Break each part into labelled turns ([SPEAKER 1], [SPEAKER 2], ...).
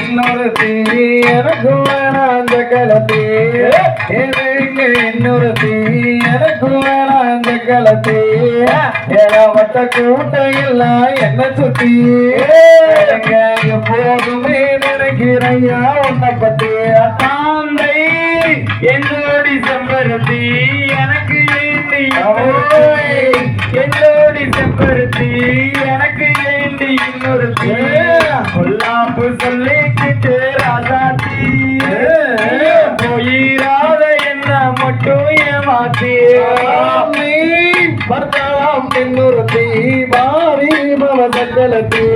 [SPEAKER 1] இன்னொரு தீரகுவனாந்த களத்தே இன்னொரு தீரகுவனாந்த களத்தே ஏகப்பட்ட கூட்டம் எல்லாம் என்ன சுத்தி எப்போதுமே நினைக்கிறையா உன்னை பத்தி தாந்தை என்னோடி செம்பருத்தி எனக்கு என்னோடி செம்பருத்தி எனக்கு ஏண்டி இன்னொரு கொல்லாப்பு சொல்லிக்கிட்டு ராசாத்தி போயிராத என்ன மட்டும் ஏமாத்தி பார்த்தாலாம் இன்னொரு பாவி மவசக்கலத்தி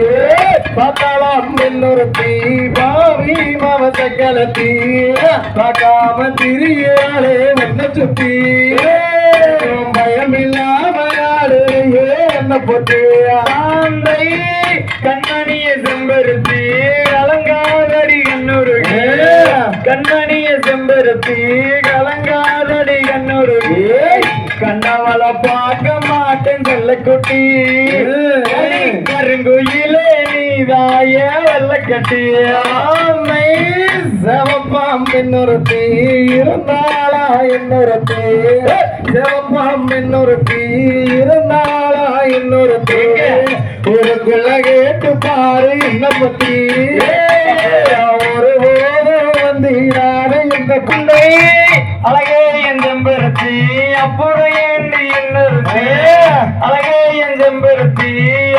[SPEAKER 1] பார்த்தாலாம் இன்னொரு பாவி மவசக்கலத்தி பார்க்காம திரியாளே என்ன சுத்தி பயமில்லாம யாரையே என்ன போட்டு ஆந்தை கண்மணிய செம்பருத்தி கலங்காதடி கண்ணூரு கண்மணிய செம்பருத்தி கலங்காதடி கண்ணூரு கண்ணவள பார்க்க மாட்டேன் சொல்ல குட்டி கருங்குயிலே நீதாய வெள்ள கட்டி ஆமை செவப்பாம் இன்னொருத்தி இருந்தாளா இன்னொருத்தி செவப்பாம் இன்னொருத்தி இருந்தாளா இன்னொருத்தி ஊருக்குள்ள கேட்டு பாரு என்ன பத்தி ஒரு போது வந்தீராரு இந்த பிள்ளை அழகே என் செம்பருத்தி அப்புறம் ஏண்டி இன்னொருத்தி அழகே என் செம்பருத்தி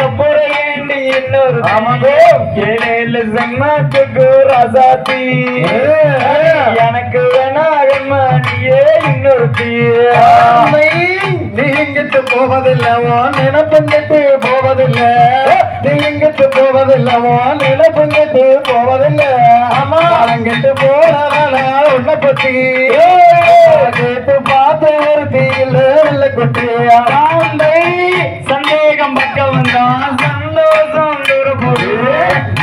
[SPEAKER 1] அப்புறம் ஏண்டி இன்னொரு ஏழேழு செம்மத்துக்கு ராசாத்தி எனக்கு வேணாயே இன்னொருத்தி நீ எங்கிட்டு போவதில்லவோ நினைப்பங்கிட்டு போவதில்லை நீ எங்கிட்டு போவதில்லவோ நினைப்பங்கிட்டு போவதில்லை ஆமா அங்கிட்டு போறதால உன்னை பத்தி கேட்டு பார்த்து ஒரு தீயில வெள்ள குட்டி ஆந்தை சந்தேகம் பக்கம் வந்தா சந்தோஷம் தூர போடு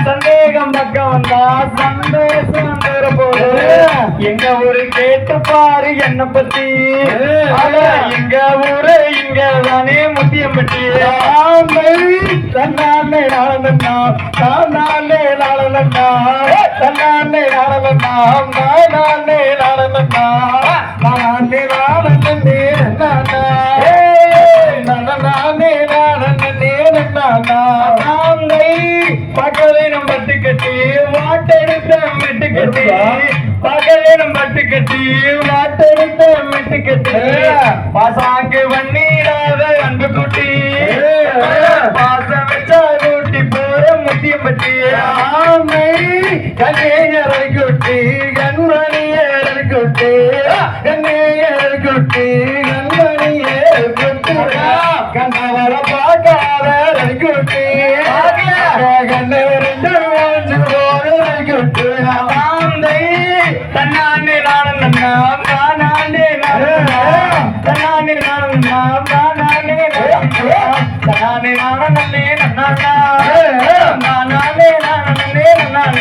[SPEAKER 1] சந்தேகம் பக்கம் வந்தா சந்தோஷம் தூர போடு எங்க ஊரு கேட்டு பாரு என்ன பத்தி எங்க ஊரு இங்க தானே முத்தியம் பற்றி தன்னானே நாளந்தா தானே நாளந்தா தன்னானே நாளந்தா நானே நாளந்தா நானே நாளந்தே நானே நாளந்தே நானே பகலினம் பட்டு கட்டி வாட்டெடுத்த மெட்டு கட்டி பகலினம் பட்டு கட்டி வாட்டெடுத்த மெட்டு கட்டி பாசாக்கு வண்ணீராத அன்பு குட்டி பாசம் வச்சா கூட்டி போற முத்தியம் பற்றி ஆமை கண்ணேயரை குட்டி கண்மணியரை குட்டி கண்ணேயரை குட்டி கண்மணியரை குட்டி கண்ணவர பார்க்காத குட்டி கண்ணவரை குட்டி ஆந்தை தன்னானே நானும் நானே தன்னானே நானும் நானே தன்னானே நானே நானே